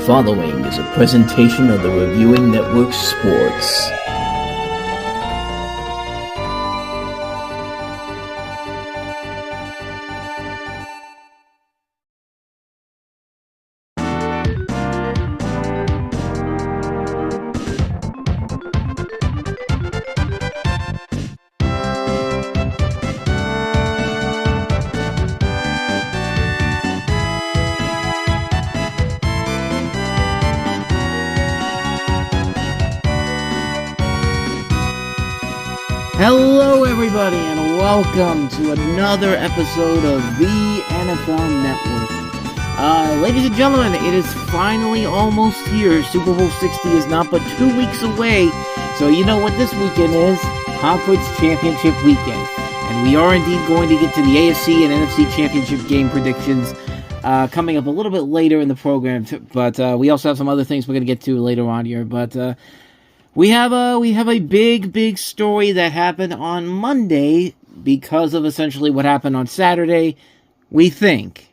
following is a presentation of the Reviewing Network Sports. Hello everybody and welcome to another episode of the NFL Network. Ladies and gentlemen, it is finally almost here. Super Bowl 60 is not but 2 weeks away. So you know what this weekend is? Conference Championship Weekend. And we are indeed going to get to the AFC and NFC Championship game predictions coming up a little bit later in the program. But we also have some other things we're going to get to later on here. But We have a big story that happened on Monday because of essentially what happened on Saturday, we think.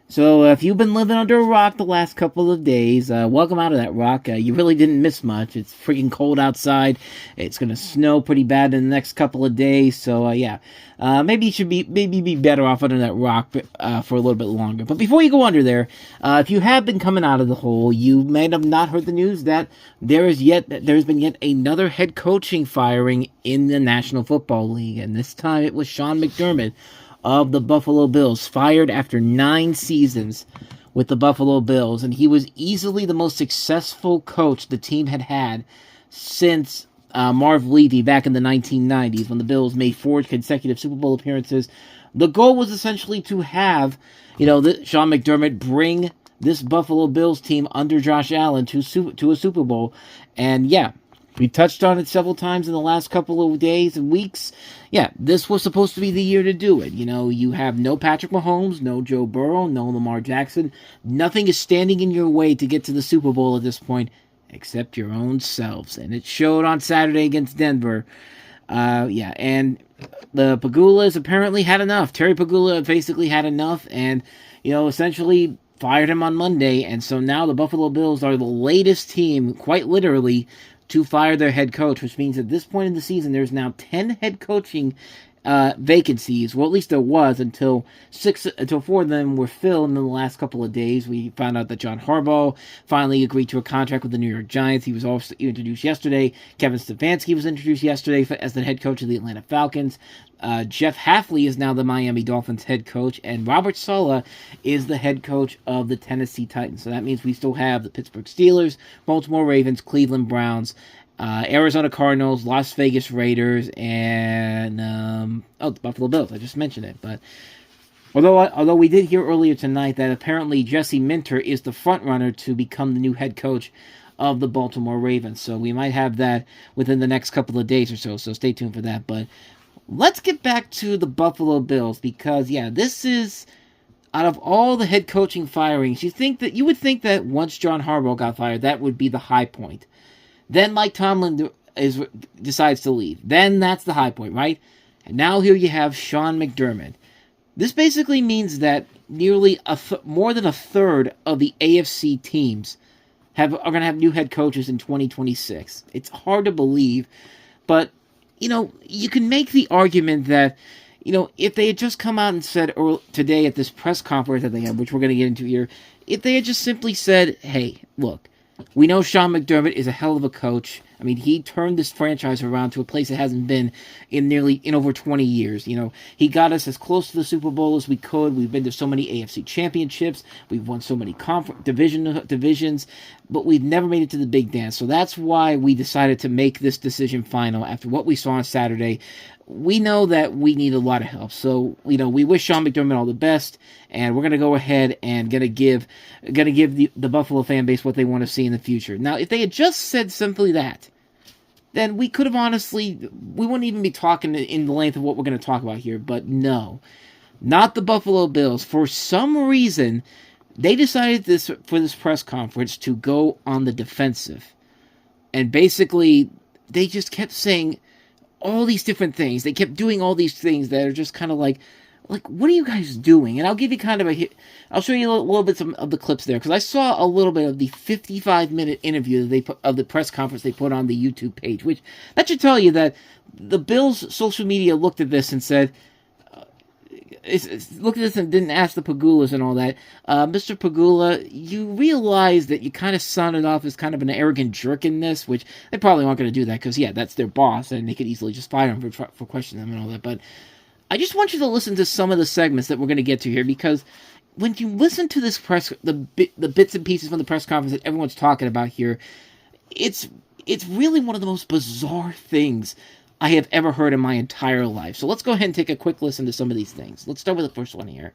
So if you've been living under a rock the last couple of days, welcome out of that rock. You really didn't miss much. It's freaking cold outside. It's going to snow pretty bad in the next couple of days. So maybe you should be better off under that rock for a little bit longer. But before you go under there, if you have been coming out of the hole, you may have not heard the news that there's been yet another head coaching firing in the National Football League, and this time it was Sean McDermott of the Buffalo Bills, fired after 9 seasons with the Buffalo Bills, and he was easily the most successful coach the team had had since Marv Levy back in the 1990s when the Bills made 4 consecutive Super Bowl appearances. The goal was essentially to have, Sean McDermott bring this Buffalo Bills team under Josh Allen to a Super Bowl, and we touched on it several times in the last couple of days and weeks. This was supposed to be the year to do it. You have no Patrick Mahomes, no Joe Burrow, no Lamar Jackson. Nothing is standing in your way to get to the Super Bowl at this point except your own selves. And it showed on Saturday against Denver. And the Pegulas apparently had enough. Terry Pegula basically had enough and, essentially fired him on Monday. And so now the Buffalo Bills are the latest team, quite literally, to fire their head coach, which means at this point in the season, there's now 10 head coaching vacancies. Well, at least there was until 4 of them were filled in the last couple of days. We found out that John Harbaugh finally agreed to a contract with the New York Giants. He was also introduced yesterday. Kevin Stefanski was introduced yesterday as the head coach of the Atlanta Falcons. Jeff Hafley is now the Miami Dolphins head coach, and Robert Saleh is the head coach of the Tennessee Titans. So that means we still have the Pittsburgh Steelers, Baltimore Ravens, Cleveland Browns, Arizona Cardinals, Las Vegas Raiders, and the Buffalo Bills. I just mentioned it. But although we did hear earlier tonight that apparently Jesse Minter is the front runner to become the new head coach of the Baltimore Ravens. So we might have that within the next couple of days or so. So stay tuned for that. But let's get back to the Buffalo Bills because, this is, out of all the head coaching firings, you would think that once John Harbaugh got fired, that would be the high point. Then Mike Tomlin decides to leave. Then that's the high point, right? And now here you have Sean McDermott. This basically means that nearly more than a third of the AFC teams are going to have new head coaches in 2026. It's hard to believe, but you can make the argument that, if they had just come out and said today at this press conference that they had, which we're going to get into here, if they had just simply said, hey, look, we know Sean McDermott is a hell of a coach. I mean, he turned this franchise around to a place it hasn't been in over 20 years. He got us as close to the Super Bowl as we could. We've been to so many AFC championships. We've won so many divisions, but we've never made it to the big dance. So that's why we decided to make this decision final after what we saw on Saturday. We know that we need a lot of help. So, we wish Sean McDermott all the best, and we're going to go ahead and going to give the Buffalo fan base what they want to see in the future. Now, if they had just said simply that, then we could have we wouldn't even be talking in the length of what we're going to talk about here. But no, not the Buffalo Bills. For some reason, they decided for this press conference to go on the defensive. And basically, they just kept saying all these different things. They kept doing all these things that are just kind of like, like, what are you guys doing? And I'll give you I'll show you a little bits of the clips there, because I saw a little bit of the 55-minute interview that they put, of the press conference they put on the YouTube page, which, that should tell you that the Bills' social media looked at this and said, looked at this and didn't ask the Pegulas and all that. Mr. Pegula, you realize that you kind of sounded off as kind of an arrogant jerk in this, which they probably aren't going to do that, because, yeah, that's their boss, and they could easily just fire him for questioning them and all that, but I just want you to listen to some of the segments that we're going to get to here, because when you listen to this the bits and pieces from the press conference that everyone's talking about here, it's really one of the most bizarre things I have ever heard in my entire life. So let's go ahead and take a quick listen to some of these things. Let's start with the first one here.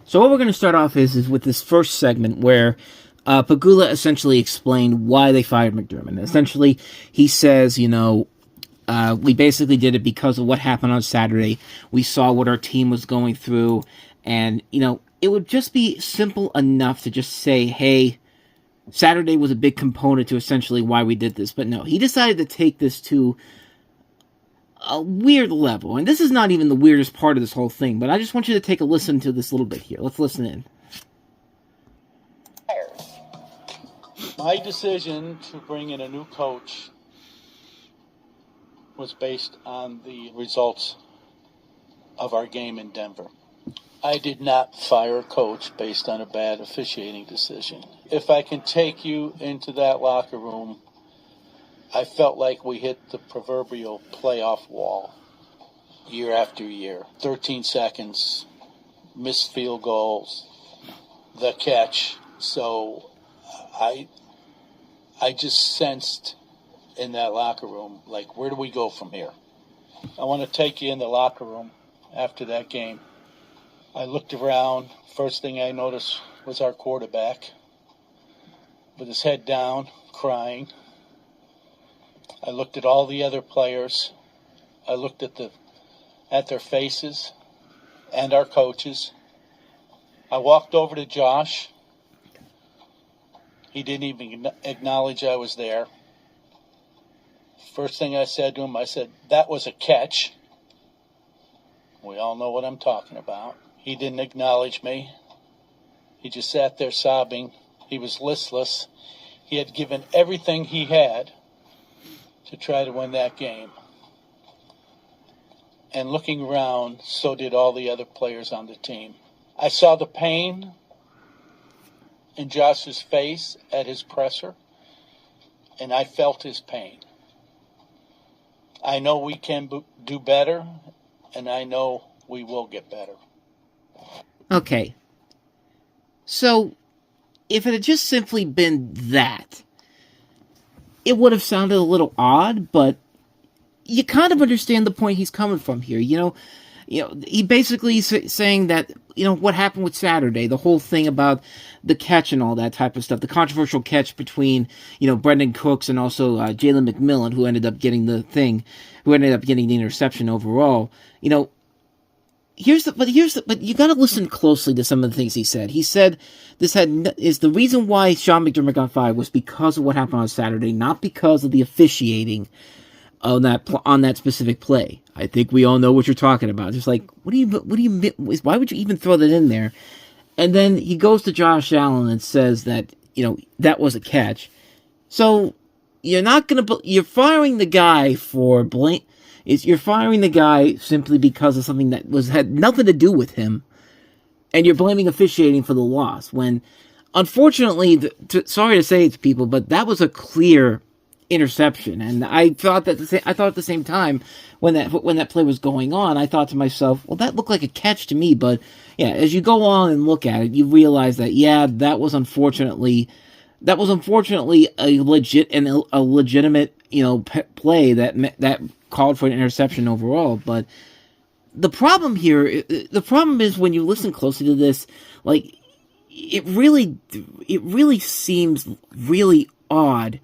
So what we're going to start off is with this first segment where Pegula essentially explained why they fired McDermott. Essentially, he says, we basically did it because of what happened on Saturday. We saw what our team was going through, and, it would just be simple enough to just say, hey, Saturday was a big component to essentially why we did this. But no, he decided to take this to a weird level. And this is not even the weirdest part of this whole thing, but I just want you to take a listen to this little bit here. Let's listen in. My decision to bring in a new coach was based on the results of our game in Denver. I did not fire a coach based on a bad officiating decision. If I can take you into that locker room, I felt like we hit the proverbial playoff wall year after year. 13 seconds, missed field goals, the catch. So I just sensed in that locker room, like, where do we go from here? I want to take you in the locker room after that game. I looked around. First thing I noticed was our quarterback with his head down, crying. I looked at all the other players. I looked at their faces and our coaches. I walked over to Josh. He didn't even acknowledge I was there. First thing I said to him, I said, that was a catch. We all know what I'm talking about. He didn't acknowledge me. He just sat there sobbing. He was listless. He had given everything he had to try to win that game. And looking around, so did all the other players on the team. I saw the pain in Josh's face at his presser, and I felt his pain. I know we can do better, and I know we will get better. Okay. So, if it had just simply been that, it would have sounded a little odd, but you kind of understand the point he's coming from here. He basically is saying that, what happened with Saturday, the whole thing about the catch and all that type of stuff, the controversial catch between, Brendan Cooks and also Jalen McMillan, who ended up getting the interception overall. But you got to listen closely to some of the things he said. He said is the reason why Sean McDermott got fired was because of what happened on Saturday, not because of the officiating on that specific play. I think we all know what you're talking about. Just like, what do you why would you even throw that in there? And then he goes to Josh Allen and says that, that was a catch. So you're firing the guy for blame. You're firing the guy simply because of something that had nothing to do with him, and you're blaming officiating for the loss. When, unfortunately, sorry to say it to people, but that was a clear interception, and I thought at the same time when that play was going on, I thought to myself, well, that looked like a catch to me. But yeah, as you go on and look at it, you realize that that was unfortunately a legitimate play that called for an interception overall. But the problem is when you listen closely to this, like, it really seems really odd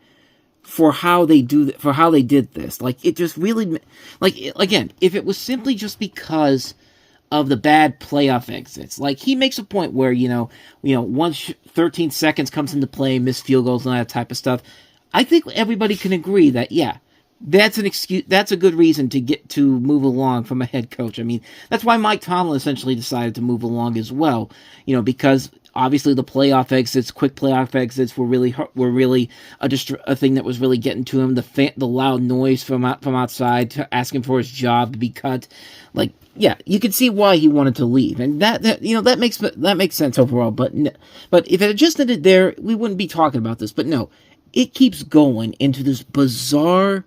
for how they did this. Like, it just really, like, again, if it was simply just because of the bad playoff exits, like, he makes a point where, once 13 seconds comes into play, missed field goals and that type of stuff, I think everybody can agree that, yeah, that's an excuse. That's a good reason to move along from a head coach. I mean, that's why Mike Tomlin essentially decided to move along as well. Because obviously the quick playoff exits were really a thing that was really getting to him. The loud noise from outside asking for his job to be cut. Like, yeah, you can see why he wanted to leave, and that makes sense overall. But if it had just ended there, we wouldn't be talking about this. But no, it keeps going into this bizarre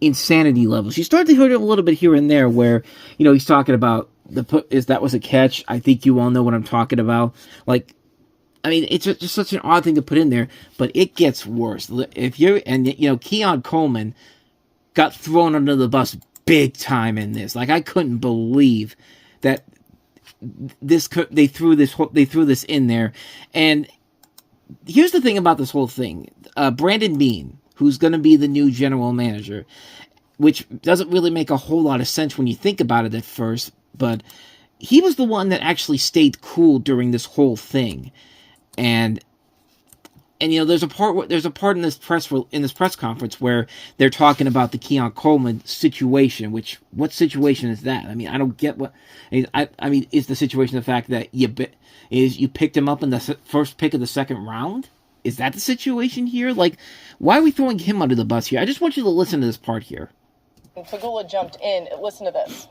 insanity levels. You start to hear it a little bit here and there where, he's talking about that was a catch. I think you all know what I'm talking about. Like, I mean, it's just such an odd thing to put in there, but it gets worse. Keon Coleman got thrown under the bus big time in this. Like, I couldn't believe that they threw this in there. And here's the thing about this whole thing. Brandon Beane, who's going to be the new general manager, which doesn't really make a whole lot of sense when you think about it at first, but he was the one that actually stayed cool during this whole thing. And there's a part in this press conference where they're talking about the Keon Coleman situation. What situation is that? I mean, I don't get what. I mean, is the situation the fact that you picked him up in the first pick of the second round? Is that the situation here? Like, why are we throwing him under the bus here? I just want you to listen to this part here. Pegula jumped in. Listen to this.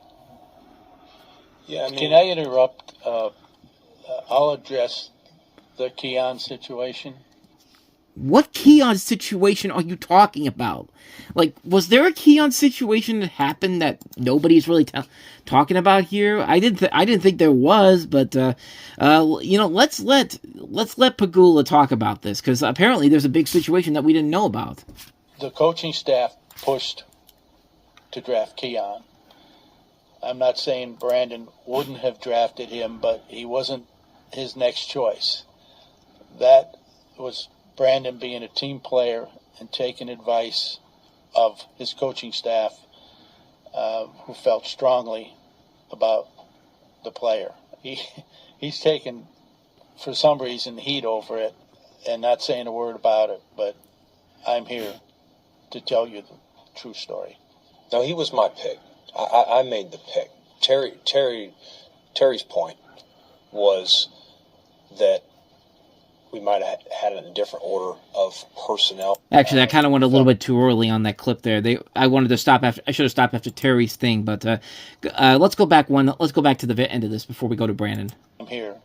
Yeah, can I interrupt? I'll address the Keon situation. What Keon situation are you talking about? Like, was there a Keon situation that happened that nobody's really talking about here? I didn't think there was, but let's let Pegula talk about this, because apparently there's a big situation that we didn't know about. The coaching staff pushed to draft Keon. I'm not saying Brandon wouldn't have drafted him, but he wasn't his next choice. That was Brandon being a team player and taking advice of his coaching staff, who felt strongly about the player. He's taken, for some reason, heat over it and not saying a word about it, but I'm here to tell you the true story. No, he was my pick. I made the pick. Terry's point was that we might have had it in a different order of personnel. Actually, I kind of went a little bit too early on that clip there. I wanted to stop after. I should have stopped after Terry's thing, but let's go back Let's go back to the end of this before we go to Brandon. I'm here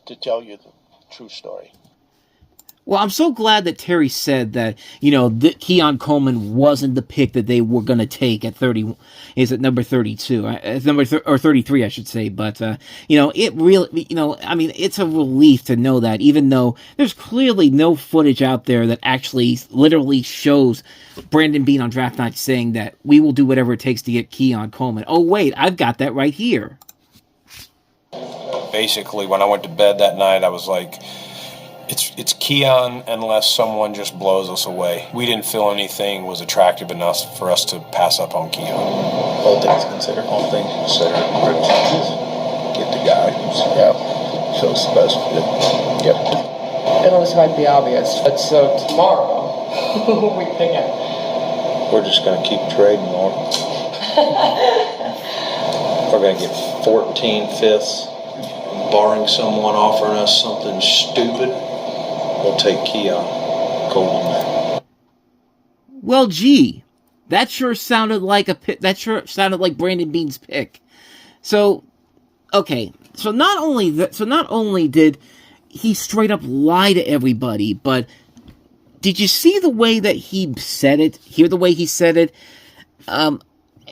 to tell you the true story. Well, I'm so glad that Terry said that, that Keon Coleman wasn't the pick that they were going to take at 30. Is it number 32? Or 33, I should say. But, it really, I mean, it's a relief to know that, even though there's clearly no footage out there that actually literally shows Brandon Beane on draft night saying that we will do whatever it takes to get Keon Coleman. Oh, wait, I've got that right here. Basically, when I went to bed that night, I was like, It's Keon unless someone just blows us away. We didn't feel anything was attractive enough for us to pass up on Keon. All things considered. Rich, get the guy who's shows the best fit. Yep. It looks might be obvious, but so tomorrow we pick it. We're just going to keep trading more. We're going to get 14 fifths, barring someone offering us something stupid. We'll take Keon Coleman. Well, gee, that sure sounded like Brandon Beane's pick. So, okay, so not only did he straight up lie to everybody, but did you see the way that he said it? Hear the way he said it? And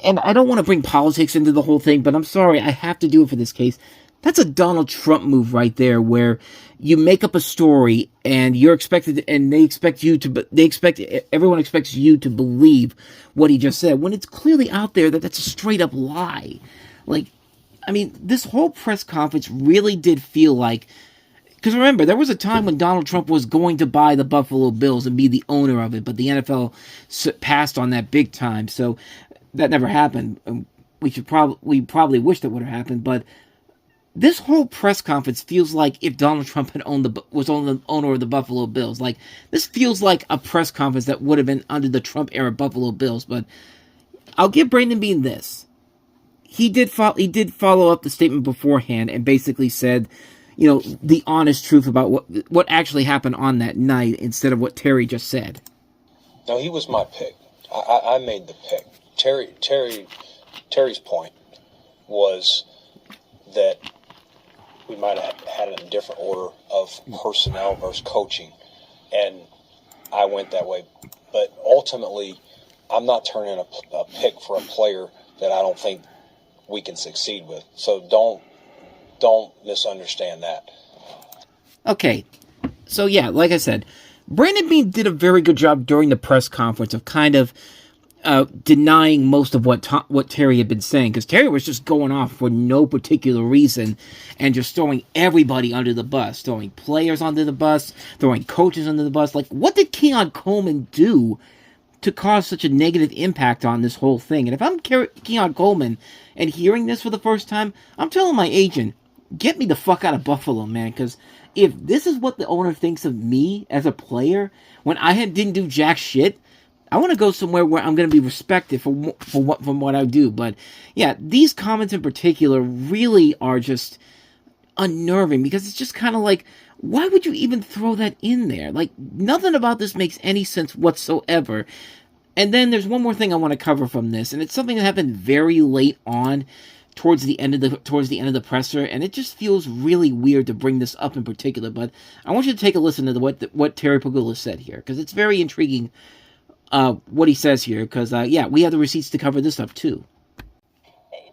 I don't want to bring politics into the whole thing, but I'm sorry, I have to do it for this case. That's a Donald Trump move right there, where you make up a story and you're expected, and everyone expects you to believe what he just said, when it's clearly out there that that's a straight up lie. Like, I mean, this whole press conference really did feel like, because remember, there was a time when Donald Trump was going to buy the Buffalo Bills and be the owner of it, but the NFL passed on that big time, so that never happened. We probably wish that would have happened, but This whole press conference feels like if Donald Trump had was the owner of the Buffalo Bills. Like, this feels like a press conference that would have been under the Trump era Buffalo Bills. But I'll give Brandon Beane this. He did follow up the statement beforehand and basically said, the honest truth about what actually happened on that night instead of what Terry just said. No, he was my pick. I made the pick. Terry's point was that we might have had a different order of personnel versus coaching, and I went that way. But ultimately, I'm not turning a pick for a player that I don't think we can succeed with. So don't misunderstand that. Okay, so yeah, like I said, Brandon Beane did a very good job during the press conference of kind of denying most of what Terry had been saying, because Terry was just going off for no particular reason and just throwing everybody under the bus, throwing players under the bus, throwing coaches under the bus. Like, what did Keon Coleman do to cause such a negative impact on this whole thing? And if I'm Keon Coleman and hearing this for the first time, I'm telling my agent, get me the fuck out of Buffalo, man, because if this is what the owner thinks of me as a player when I didn't do jack shit, I want to go somewhere where I'm going to be respected from what I do. But yeah, these comments in particular really are just unnerving, because it's just kind of like, why would you even throw that in there? Like, nothing about this makes any sense whatsoever. And then there's one more thing I want to cover from this, and it's something that happened very late on towards the end of the presser, and it just feels really weird to bring this up in particular. But I want you to take a listen to what Terry Pegula said here, because it's very intriguing. What he says here, because, we have the receipts to cover this up, too.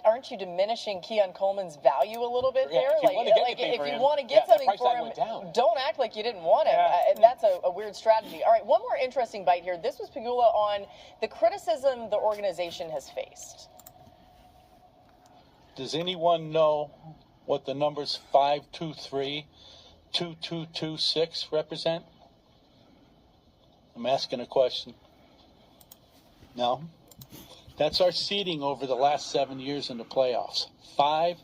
Aren't you diminishing Keon Coleman's value a little bit there? If you want to get something for him, don't act like you didn't want him. That's a weird strategy. All right, one more interesting bite here. This was Pegula on the criticism the organization has faced. Does anyone know what the numbers 523, 2226 represent? I'm asking a question. No? That's our seeding over the last 7 years in the playoffs. 5,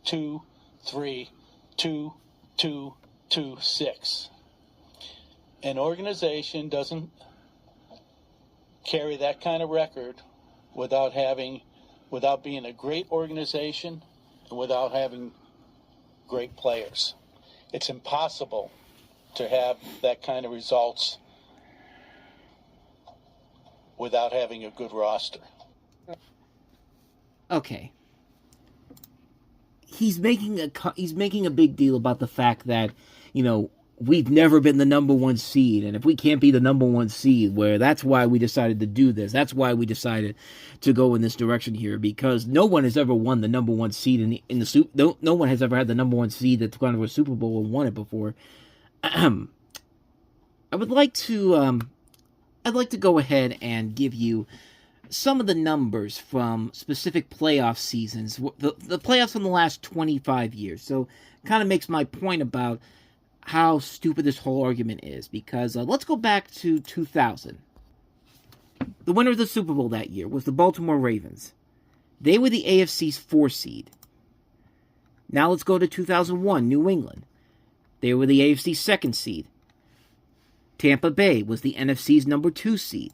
2, 3, 2, 2, 2, 6. An organization doesn't carry that kind of record without being a great organization and without having great players. It's impossible to have that kind of results without having a good roster. Okay. He's making a big deal about the fact that, we've never been the number one seed, and if we can't be the number one seed, that's why we decided to do this. That's why we decided to go in this direction here, because no one has ever won the number one seed in the Super. No one has ever had the number one seed that's gone to a Super Bowl and won it before. I'd like to go ahead and give you some of the numbers from specific playoff seasons, the playoffs from the last 25 years. So kind of makes my point about how stupid this whole argument is, because let's go back to 2000. The winner of the Super Bowl that year was the Baltimore Ravens. They were the AFC's 4 seed. Now let's go to 2001, New England. They were the AFC's 2nd seed. Tampa Bay was the NFC's number 2 seed.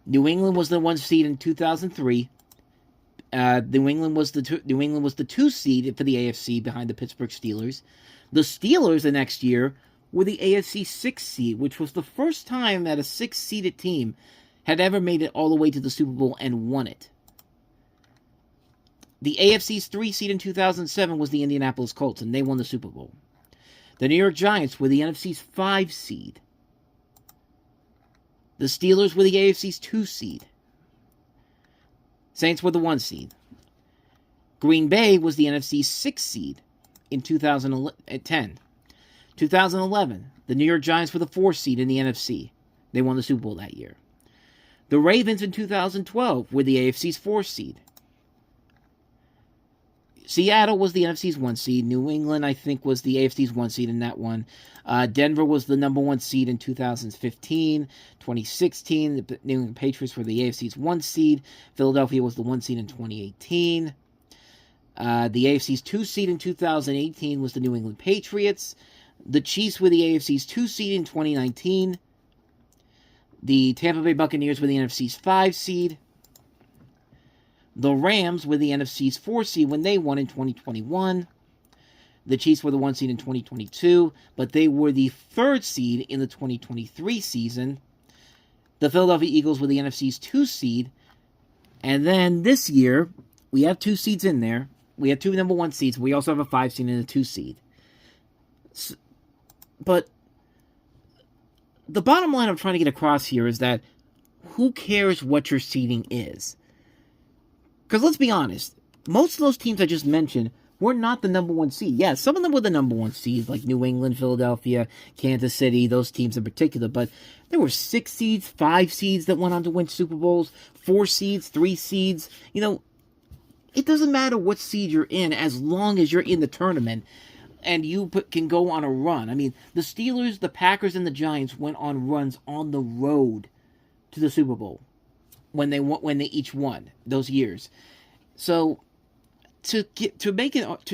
New England was the 1 seed in 2003. New England was the 2 seed for the AFC behind the Pittsburgh Steelers. The Steelers the next year were the AFC 6th seed, which was the first time that a 6-seeded team had ever made it all the way to the Super Bowl and won it. The AFC's 3 seed in 2007 was the Indianapolis Colts, and they won the Super Bowl. The New York Giants were the NFC's 5 seed. The Steelers were the AFC's 2 seed. Saints were the 1 seed. Green Bay was the NFC's 6th seed in 2010. 2011, the New York Giants were the 4 seed in the NFC. They won the Super Bowl that year. The Ravens in 2012 were the AFC's 4 seed. Seattle was the NFC's 1 seed. New England, I think, was the AFC's 1 seed in that one. Denver was the number 1 seed in 2015. 2016, the New England Patriots were the AFC's 1 seed. Philadelphia was the 1 seed in 2018. The AFC's 2 seed in 2018 was the New England Patriots. The Chiefs were the AFC's 2 seed in 2019. The Tampa Bay Buccaneers were the NFC's 5 seed. The Rams were the NFC's 4 seed when they won in 2021. The Chiefs were the 1 seed in 2022, but they were the 3rd seed in the 2023 season. The Philadelphia Eagles were the NFC's 2 seed. And then this year, we have 2 seeds in there. We have 2 number 1 seeds. We also have a 5 seed and a 2 seed. But the bottom line I'm trying to get across here is that who cares what your seeding is? Because let's be honest, most of those teams I just mentioned were not the number 1 seed. Yeah, some of them were the number 1 seeds, like New England, Philadelphia, Kansas City, those teams in particular. But there were 6 seeds, 5 seeds that went on to win Super Bowls, 4 seeds, 3 seeds. You know, it doesn't matter what seed you're in as long as you're in the tournament and you can go on a run. I mean, the Steelers, the Packers, and the Giants went on runs on the road to the Super Bowl when they each won those years. So to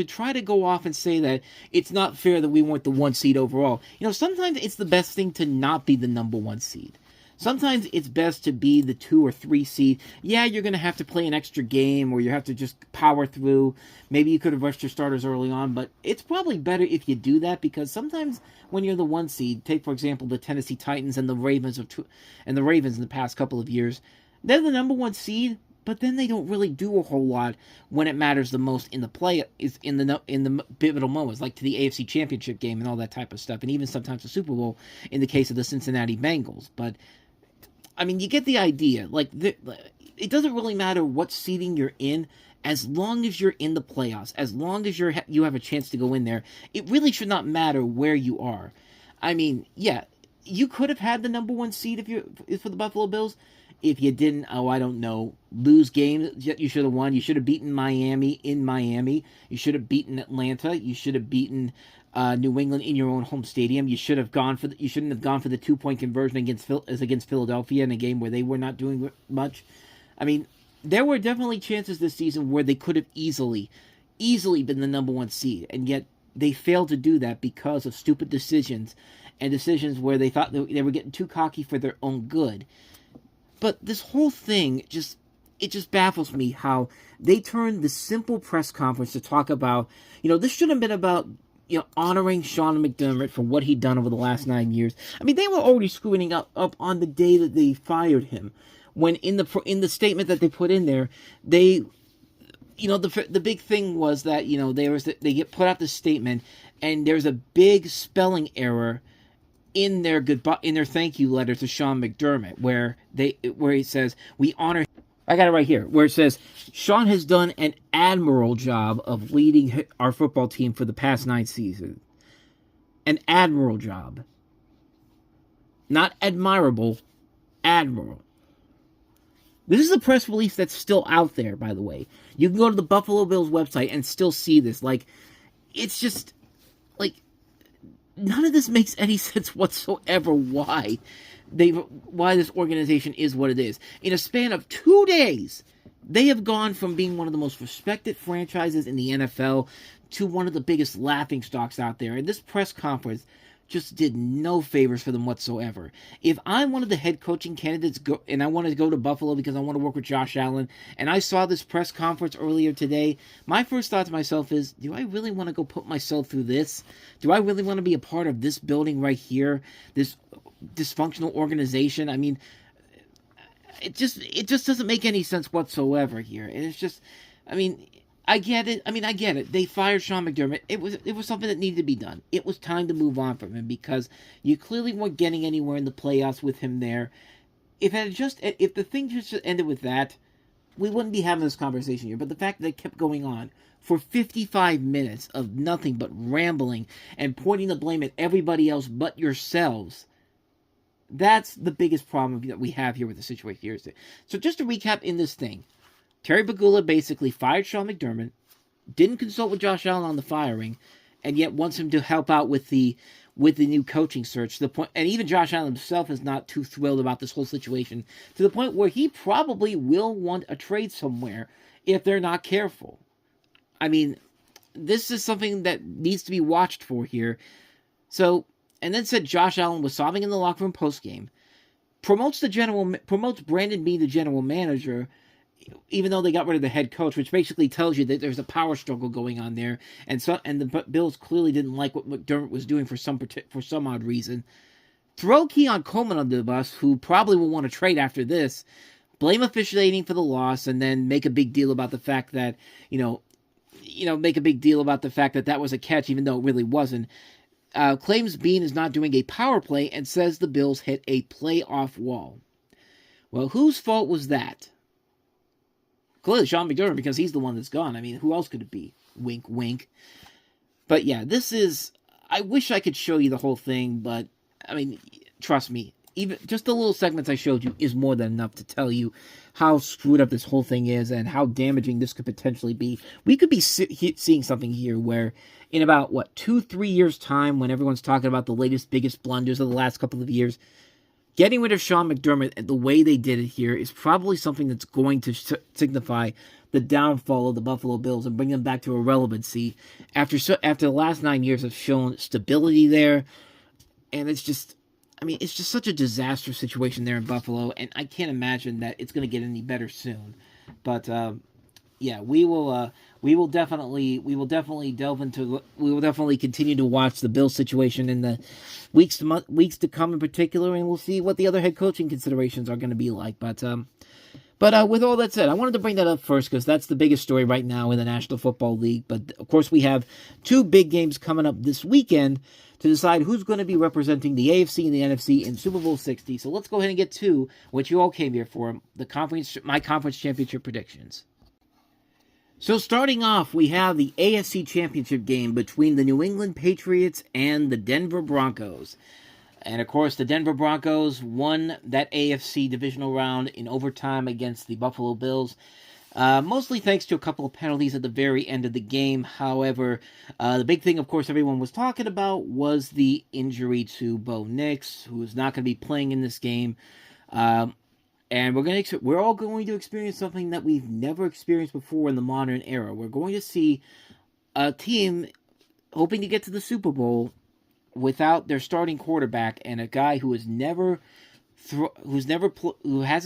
try to go off and say that it's not fair that we weren't the 1 seed overall, you know, sometimes it's the best thing to not be the number 1 seed. Sometimes it's best to be the 2 or 3 seed. Yeah, you're going to have to play an extra game, or you have to just power through. Maybe you could have rushed your starters early on, but it's probably better if you do that, because sometimes when you're the 1 seed, take for example the Tennessee Titans and the Ravens in the past couple of years, they're the number 1 seed, but then they don't really do a whole lot when it matters the most in the play, is in the pivotal moments, like to the AFC Championship game and all that type of stuff, and even sometimes the Super Bowl in the case of the Cincinnati Bengals. But I mean, you get the idea. Like, it doesn't really matter what seeding you're in, as long as you're in the playoffs, as long as you have a chance to go in there. It really should not matter where you are. I mean, yeah, you could have had the number 1 seed for the Buffalo Bills. If you didn't, I don't know, lose games you should have won. You should have beaten Miami in Miami. You should have beaten Atlanta. You should have beaten New England in your own home stadium. You shouldn't have gone for the 2-point conversion against Philadelphia in a game where they were not doing much. I mean, there were definitely chances this season where they could have easily been the number 1 seed, and yet they failed to do that because of stupid decisions, and decisions where they thought they were getting too cocky for their own good. But this whole thing just baffles me how they turned the simple press conference to talk about, you know, this shouldn't have been about, you know, honoring Sean McDermott for what he'd done over the last 9 years. I mean, they were already screwing up on the day that they fired him, when in the statement that they put in there, they, you know, the big thing was that, you know, they get put out this statement, and there's a big spelling error in their thank you letter to Sean McDermott, where he says, we honor, I got it right here, where it says, Sean has done an admirable job of leading our football team for the past 9 seasons. An admirable job. Not admirable, admirable. This is a press release that's still out there, by the way. You can go to the Buffalo Bills website and still see this. Like, it's just, like, none of this makes any sense whatsoever why this organization is what it is. In a span of 2 days, they have gone from being one of the most respected franchises in the NFL to one of the biggest laughingstocks out there. And this press conference just did no favors for them whatsoever. If I'm one of the head coaching candidates and I want to go to Buffalo because I want to work with Josh Allen, and I saw this press conference earlier today, my first thought to myself is, do I really want to go put myself through this? Do I really want to be a part of this building right here, this dysfunctional organization? I mean, it just doesn't make any sense whatsoever here. And it's just, I mean, I get it. They fired Sean McDermott. It was something that needed to be done. It was time to move on from him, because you clearly weren't getting anywhere in the playoffs with him there. If the thing just ended with that, we wouldn't be having this conversation here. But the fact that it kept going on for 55 minutes of nothing but rambling and pointing the blame at everybody else but yourselves, that's the biggest problem that we have here with the situation here. So just to recap in this thing, Terry Pegula basically fired Sean McDermott, didn't consult with Josh Allen on the firing, and yet wants him to help out with the new coaching search. To the point, and even Josh Allen himself is not too thrilled about this whole situation, to the point where he probably will want a trade somewhere if they're not careful. I mean, this is something that needs to be watched for here. So, and then said Josh Allen was sobbing in the locker room postgame. Promotes Brandon Beane, the general manager, even though they got rid of the head coach, which basically tells you that there's a power struggle going on there, and the Bills clearly didn't like what McDermott was doing for some odd reason. Throw Keon Coleman under the bus, who probably will want to trade after this. Blame officiating for the loss, and then make a big deal about the fact that that was a catch, even though it really wasn't. Claims Beane is not doing a power play and says the Bills hit a playoff wall. Well, whose fault was that? Clearly Sean McDermott, because he's the one that's gone. I mean, who else could it be? Wink, wink. But yeah, I wish I could show you the whole thing, but, I mean, trust me, even just the little segments I showed you is more than enough to tell you how screwed up this whole thing is and how damaging this could potentially be. We could be seeing something here where in about, 2-3 years' time, when everyone's talking about the latest, biggest blunders of the last couple of years, getting rid of Sean McDermott and the way they did it here is probably something that's going to signify the downfall of the Buffalo Bills and bring them back to irrelevancy after the last 9 years have shown stability there. And it's just such a disastrous situation there in Buffalo, and I can't imagine that it's going to get any better soon. But yeah, we will definitely continue to watch the Bills situation in the weeks to come in particular, and we'll see what the other head coaching considerations are going to be like. But with all that said, I wanted to bring that up first because that's the biggest story right now in the National Football League. But of course, we have two big games coming up this weekend to decide who's going to be representing the AFC and the NFC in Super Bowl 60. So let's go ahead and get to what you all came here for, my conference championship predictions. So starting off, we have the AFC Championship game between the New England Patriots and the Denver Broncos. And of course, the Denver Broncos won that AFC divisional round in overtime against the Buffalo Bills, mostly thanks to a couple of penalties at the very end of the game. However, the big thing, of course, everyone was talking about was the injury to Bo Nix, who is not going to be playing in this game. And we're all going to experience something that we've never experienced before in the modern era. We're going to see a team hoping to get to the Super Bowl without their starting quarterback and a guy who hasn't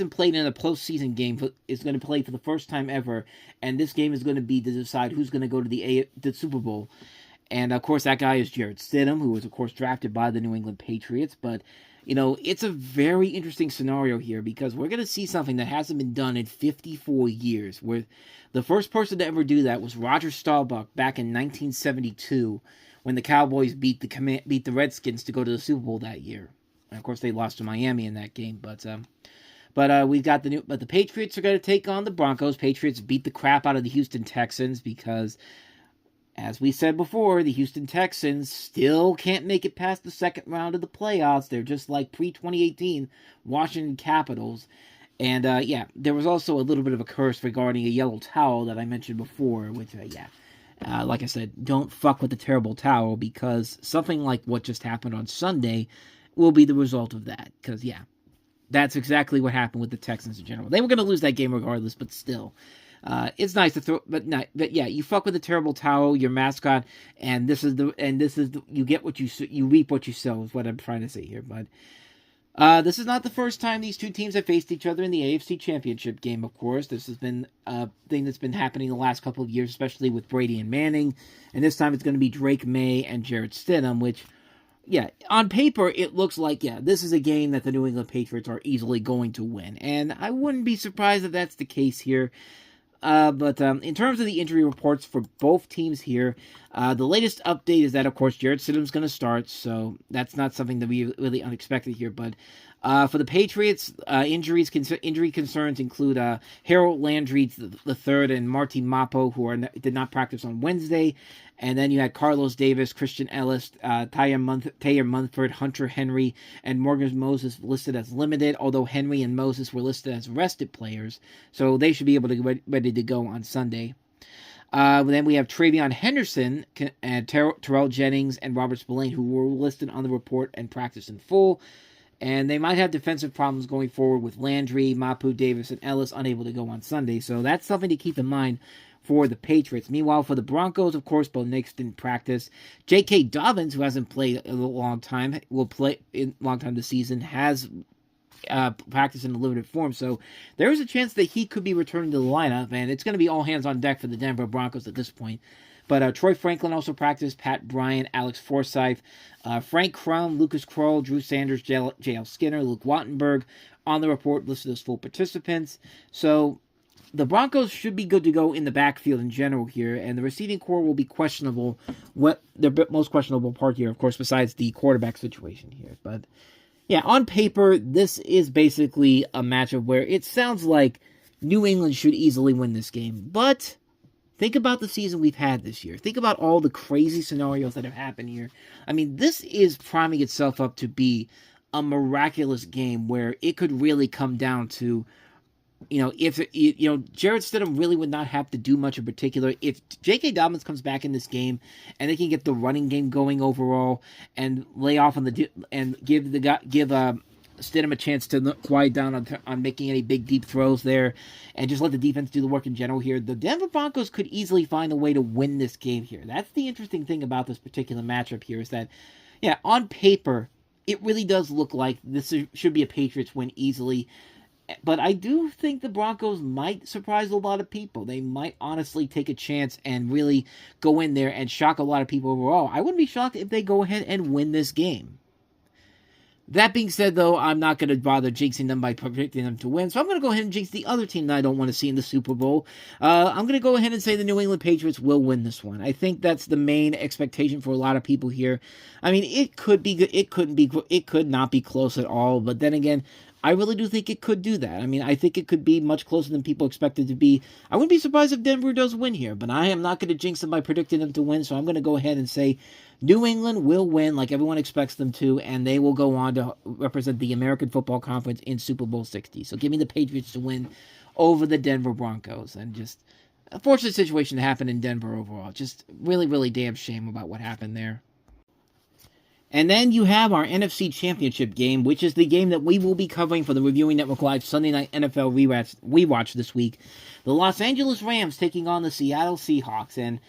played in a postseason game is going to play for the first time ever. And this game is going to be to decide who's going to go to the Super Bowl. And of course, that guy is Jarrett Stidham, who was of course drafted by the New England Patriots, but it's a very interesting scenario here because we're going to see something that hasn't been done in 54 years, where the first person to ever do that was Roger Staubach back in 1972 when the Cowboys beat the Redskins to go to the Super Bowl that year. And of course, they lost to Miami in that game, but we've got the Patriots are going to take on the Broncos. Patriots beat the crap out of the Houston Texans because, as we said before, the Houston Texans still can't make it past the second round of the playoffs. They're just like pre-2018 Washington Capitals. And, there was also a little bit of a curse regarding a yellow towel that I mentioned before, which, like I said, don't fuck with the terrible towel because something like what just happened on Sunday will be the result of that. Because, that's exactly what happened with the Texans in general. They were going to lose that game regardless, but still. It's nice to throw, but you fuck with a terrible towel, your mascot, and you get what you reap what you sow is what I'm trying to say here. But this is not the first time these two teams have faced each other in the AFC Championship game. Of course, this has been a thing that's been happening the last couple of years, especially with Brady and Manning, and this time it's going to be Drake May and Jarrett Stidham, which. Yeah, on paper, it looks like, this is a game that the New England Patriots are easily going to win. And I wouldn't be surprised if that's the case here. But in terms of the injury reports for both teams here, the latest update is that, of course, Jarrett Stidham's going to start. So that's not something that we really unexpected here. But for the Patriots, injury concerns include Harold Landry III and Marty Mapo, who did not practice on Wednesday. And then you had Carlos Davis, Christian Ellis, Taylor Munford, Hunter Henry, and Morgan Moses listed as limited, although Henry and Moses were listed as rested players. So they should be able to get ready to go on Sunday. Then we have Travion Henderson, and Terrell Jennings, and Robert Spillane, who were listed on the report and practiced in full. And they might have defensive problems going forward with Landry, Mapu, Davis, and Ellis unable to go on Sunday. So that's something to keep in mind for the Patriots. Meanwhile, for the Broncos, of course, Bo Nix didn't practice. J.K. Dobbins, who hasn't played in a long time, will play in a long time this season, has practiced in a limited form. So there is a chance that he could be returning to the lineup, and it's going to be all hands on deck for the Denver Broncos at this point. But Troy Franklin also practiced, Pat Bryant, Alex Forsythe, Frank Crum, Lucas Kroll, Drew Sanders, J.L. Skinner, Luke Wattenberg on the report listed as full participants. So the Broncos should be good to go in the backfield in general here, and the receiving core will be questionable. What the most questionable part here, of course, besides the quarterback situation here. But yeah, on paper, this is basically a matchup where it sounds like New England should easily win this game. But think about the season we've had this year. Think about all the crazy scenarios that have happened here. I mean, this is priming itself up to be a miraculous game where it could really come down to, if Jarrett Stidham really would not have to do much in particular. If J.K. Dobbins comes back in this game and they can get the running game going overall and lay off on and give Stidham a chance to quiet down on making any big deep throws there, and just let the defense do the work in general here, the Denver Broncos could easily find a way to win this game here. That's the interesting thing about this particular matchup here is that, yeah, on paper, it really does look like this should be a Patriots win easily. But I do think the Broncos might surprise a lot of people. They might honestly take a chance and really go in there and shock a lot of people overall. I wouldn't be shocked if they go ahead and win this game. That being said, though, I'm not going to bother jinxing them by predicting them to win, so I'm going to go ahead and jinx the other team that I don't want to see in the Super Bowl. I'm going to go ahead and say the New England Patriots will win this one. I think that's the main expectation for a lot of people here. I mean, it could not be close at all, but then again, I really do think it could do that. I mean, I think it could be much closer than people expect it to be. I wouldn't be surprised if Denver does win here, but I am not going to jinx them by predicting them to win, so I'm going to go ahead and say New England will win like everyone expects them to, and they will go on to represent the American Football Conference in Super Bowl 60. So give me the Patriots to win over the Denver Broncos. And just a fortunate situation to happen in Denver overall. Just really, really damn shame about what happened there. And then you have our NFC Championship game, which is the game that we will be covering for the Reviewing Network Live Sunday Night NFL Rewatch this week. The Los Angeles Rams taking on the Seattle Seahawks. And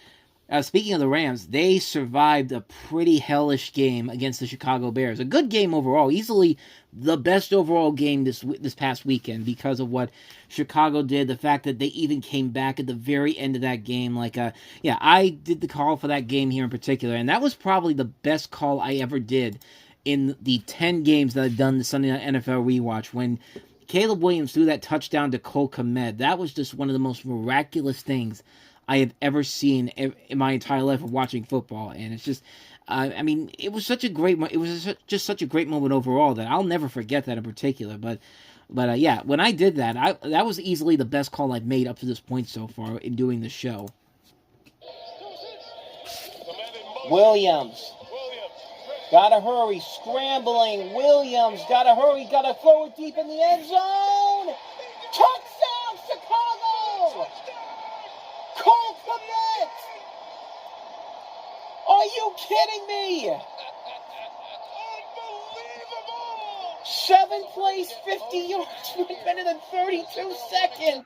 speaking of the Rams, they survived a pretty hellish game against the Chicago Bears. A good game overall, easily the best overall game this past weekend because of what Chicago did. The fact that they even came back at the very end of that game. I did the call for that game here in particular, and that was probably the best call I ever did in the 10 games that I've done the Sunday Night NFL Rewatch. When Caleb Williams threw that touchdown to Cole Kmet, that was just one of the most miraculous things I have ever seen in my entire life of watching football. And it's just, it was such a great moment overall that I'll never forget that in particular. But when I did that, that was easily the best call I've made up to this point so far in doing the show. Williams. Gotta hurry. Scrambling. Williams. Gotta hurry. Gotta throw it deep in the end zone. Touchdown, Chicago! Cole Kmet! Are you kidding me? Unbelievable! 7th place, 50 yards with better than 32 seconds.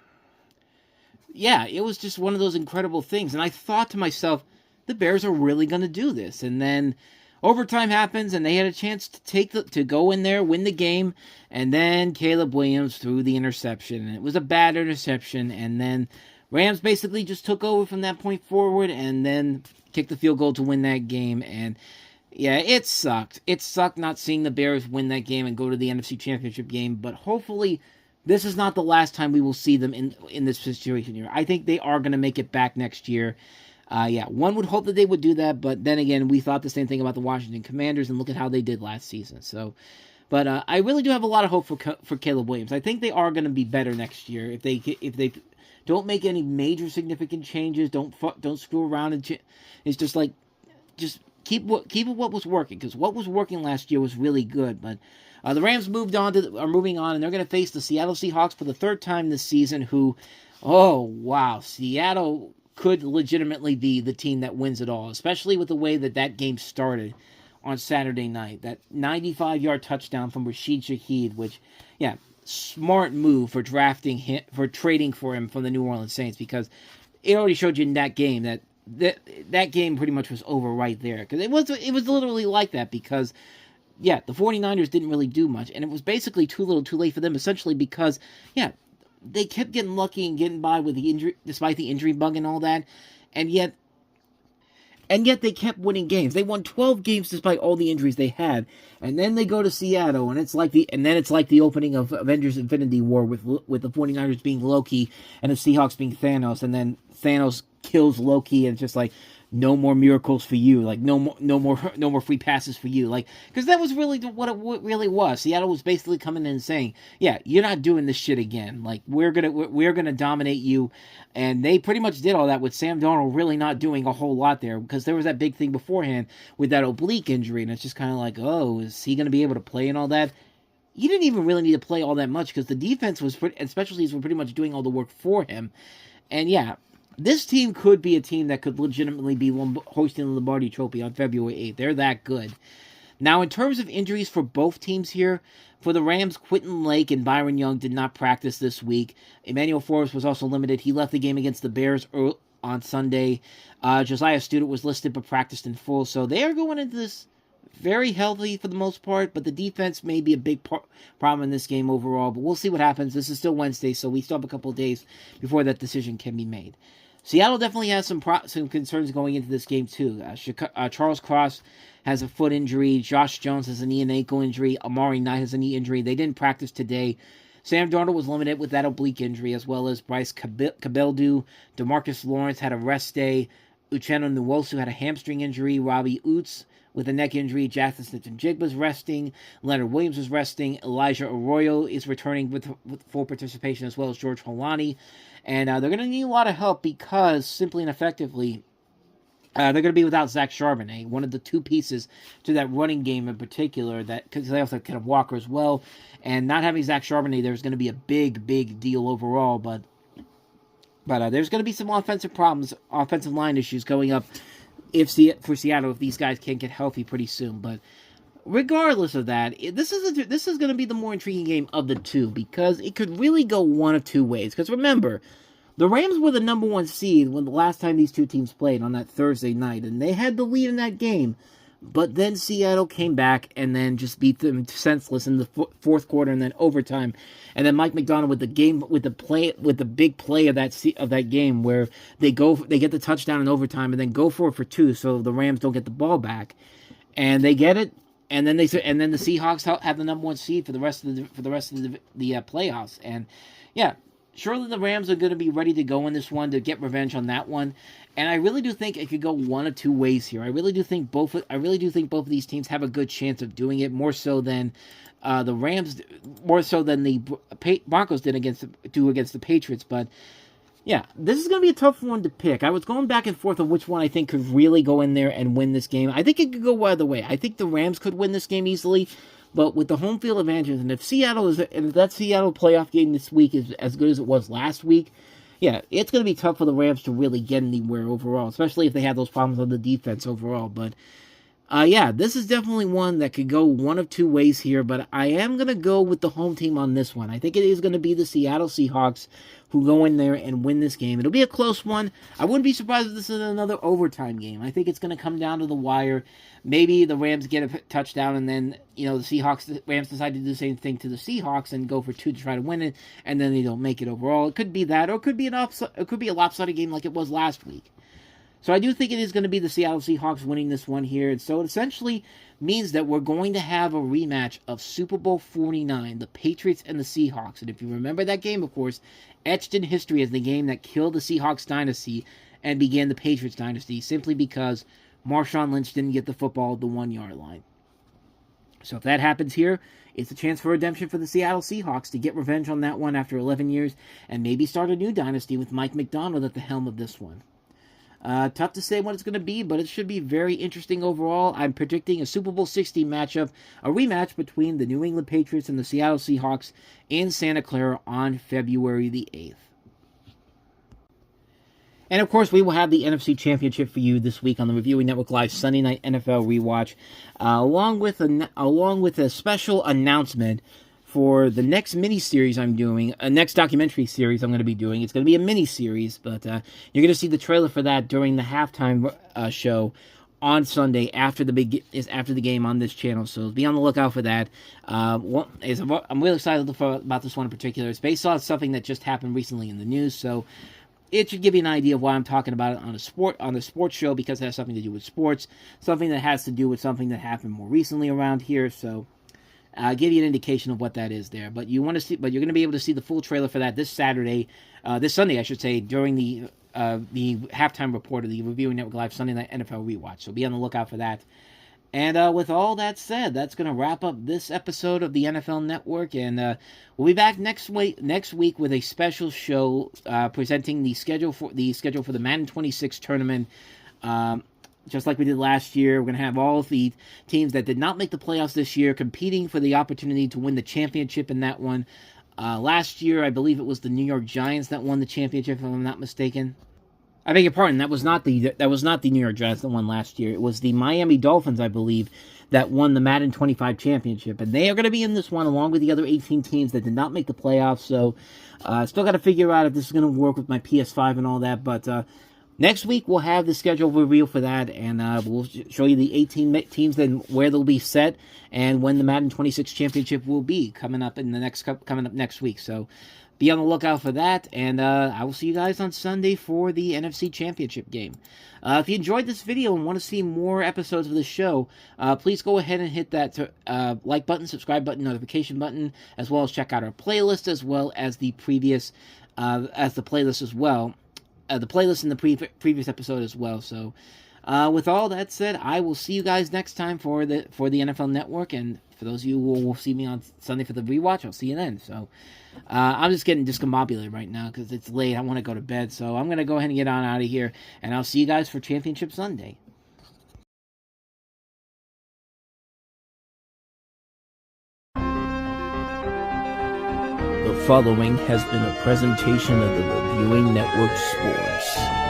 Yeah, it was just one of those incredible things. And I thought to myself, the Bears are really going to do this. And then overtime happens, and they had a chance to go in there, win the game. And then Caleb Williams threw the interception. And it was a bad interception. And then Rams basically just took over from that point forward and then kicked the field goal to win that game. And yeah, it sucked. It sucked not seeing the Bears win that game and go to the NFC Championship game. But hopefully this is not the last time we will see them in this situation here. I think they are going to make it back next year. One would hope that they would do that. But then again, we thought the same thing about the Washington Commanders, and look at how they did last season. But I really do have a lot of hope for Caleb Williams. I think they are going to be better next year if they don't make any major significant changes. Don't screw around and it's just keep what was working, because what was working last year was really good. But the Rams are moving on, and they're going to face the Seattle Seahawks for the third time this season. Seattle could legitimately be the team that wins it all, especially with the way that game started on Saturday night. That 95-yard touchdown from Rashid Shaheed, which, smart move for trading for him from the New Orleans Saints, because it already showed you in that game that game pretty much was over right there. Because it was literally like that because, yeah, the 49ers didn't really do much. And it was basically too little too late for them, essentially because, yeah, they kept getting lucky and getting by with the injury, despite the injury bug and all that. And yet they kept winning games. They won 12 games despite all the injuries they had. And then they go to Seattle, and it's like the opening of Avengers Infinity War with the 49ers being Loki and the Seahawks being Thanos, and then Thanos kills Loki, and it's just like, no more miracles for you, like no more free passes for you, like, because that was really what it really was. Seattle was basically coming in and saying, yeah, you're not doing this shit again. Like, we're gonna dominate you, and they pretty much did all that with Sam Darnold really not doing a whole lot there, because there was that big thing beforehand with that oblique injury, and it's just kind of like, oh, is he gonna be able to play and all that? You didn't even really need to play all that much because the defense and specialties were pretty much doing all the work for him, and yeah. This team could be a team that could legitimately be hosting the Lombardi Trophy on February 8th. They're that good. Now, in terms of injuries for both teams here, for the Rams, Quentin Lake and Byron Young did not practice this week. Emmanuel Forbes was also limited. He left the game against the Bears on Sunday. Josiah Stewart was listed but practiced in full. So they are going into this very healthy for the most part, but the defense may be a big problem in this game overall. But we'll see what happens. This is still Wednesday, so we still have a couple of days before that decision can be made. Seattle definitely has some concerns going into this game, too. Charles Cross has a foot injury. Josh Jones has a knee and ankle injury. Amari Knight has a knee injury. They didn't practice today. Sam Darnold was limited with that oblique injury, as well as Bryce Cabeldue. DeMarcus Lawrence had a rest day. Uchenna Nwosu had a hamstring injury. Robbie Oots with a neck injury. Jackson Smith-Njigba's resting. Leonard Williams is resting. Elijah Arroyo is returning with full participation, as well as George Holani. And they're going to need a lot of help because, simply and effectively, they're going to be without Zach Charbonnet, one of the two pieces to that running game in particular, because they also have Kenneth Walker as well. And not having Zach Charbonnet, there's going to be a big, big deal overall. But there's going to be some offensive problems, offensive line issues going up for Seattle if these guys can't get healthy pretty soon. But regardless of that, this is going to be the more intriguing game of the two because it could really go one of two ways. Because remember, the Rams were the number one seed when the last time these two teams played on that Thursday night, and they had the lead in that game. But then Seattle came back and then just beat them senseless in the fourth quarter and then overtime. And then Mike McDonald with the big play of that game where they get the touchdown in overtime and then go for it for two, so the Rams don't get the ball back, and they get it. And then the Seahawks have the number one seed for the rest of the playoffs. And yeah, surely the Rams are going to be ready to go in this one to get revenge on that one. And I really do think it could go one of two ways here. I really do think both of these teams have a good chance of doing it, more so than the Rams, more so than the Broncos did against the Patriots. But yeah, this is going to be a tough one to pick. I was going back and forth on which one I think could really go in there and win this game. I think it could go either way. I think the Rams could win this game easily, but with the home field advantage, and if that Seattle playoff game this week is as good as it was last week, yeah, it's going to be tough for the Rams to really get anywhere overall, especially if they have those problems on the defense overall. But yeah, this is definitely one that could go one of two ways here, but I am going to go with the home team on this one. I think it is going to be the Seattle Seahawks who go in there and win this game. It'll be a close one. I wouldn't be surprised if this is another overtime game. I think it's going to come down to the wire. Maybe the Rams get a touchdown, and then the Rams decide to do the same thing to the Seahawks and go for two to try to win it, and then they don't make it overall. It could be that, or it could be a lopsided game like it was last week. So I do think it is going to be the Seattle Seahawks winning this one here. And so it essentially means that we're going to have a rematch of Super Bowl 49, the Patriots and the Seahawks. And if you remember that game, of course, etched in history as the game that killed the Seahawks dynasty and began the Patriots dynasty, simply because Marshawn Lynch didn't get the football at the 1-yard line. So if that happens here, it's a chance for redemption for the Seattle Seahawks to get revenge on that one after 11 years and maybe start a new dynasty with Mike McDonald at the helm of this one. Tough to say what it's going to be, but it should be very interesting overall. I'm predicting a Super Bowl 60 matchup, a rematch between the New England Patriots and the Seattle Seahawks in Santa Clara on February the 8th. And of course, we will have the NFC Championship for you this week on the Reviewing Network Live Sunday Night NFL Rewatch, along with a special announcement for the next mini-series I'm doing, next documentary series I'm going to be doing. It's going to be a mini-series, but you're going to see the trailer for that during the halftime show on Sunday after the game on this channel. So be on the lookout for that. I'm really excited about this one in particular. It's based on something that just happened recently in the news, so it should give you an idea of why I'm talking about it on the sports show, because it has something to do with sports, something that has to do with something that happened more recently around here. So give you an indication of what that is there. But you're going to be able to see the full trailer for that this Sunday, I should say, during the halftime report of the Reviewing Network Live Sunday Night NFL Rewatch. So be on the lookout for that. And with all that said, that's going to wrap up this episode of the NFL Network. And we'll be back next week with a special show presenting the schedule for the Madden 26 tournament. Just like we did last year, we're going to have all of the teams that did not make the playoffs this year competing for the opportunity to win the championship in that one. Last year, I believe it was the New York Giants that won the championship, if I'm not mistaken. I beg your pardon, that was not the New York Giants that won last year. It was the Miami Dolphins, I believe, that won the Madden 25 championship. And they are going to be in this one along with the other 18 teams that did not make the playoffs. So still got to figure out if this is going to work with my PS5 and all that. But next week, we'll have the schedule reveal for that, and we'll show you the 18 teams and where they'll be set, and when the Madden 26 championship will be coming up next week. So be on the lookout for that, and I will see you guys on Sunday for the NFC Championship game. If you enjoyed this video and want to see more episodes of the show, please go ahead and hit that like button, subscribe button, notification button, as well as check out our playlist, as well as the previous playlist as well. The playlist in the previous episode as well. So, with all that said, I will see you guys next time for the NFL Network, and for those of you who will see me on Sunday for the rewatch, I'll see you then. So, I'm just getting discombobulated right now because it's late. I want to go to bed, so I'm going to go ahead and get on out of here, and I'll see you guys for Championship Sunday. The following has been a presentation of the Reviewing Network Sports.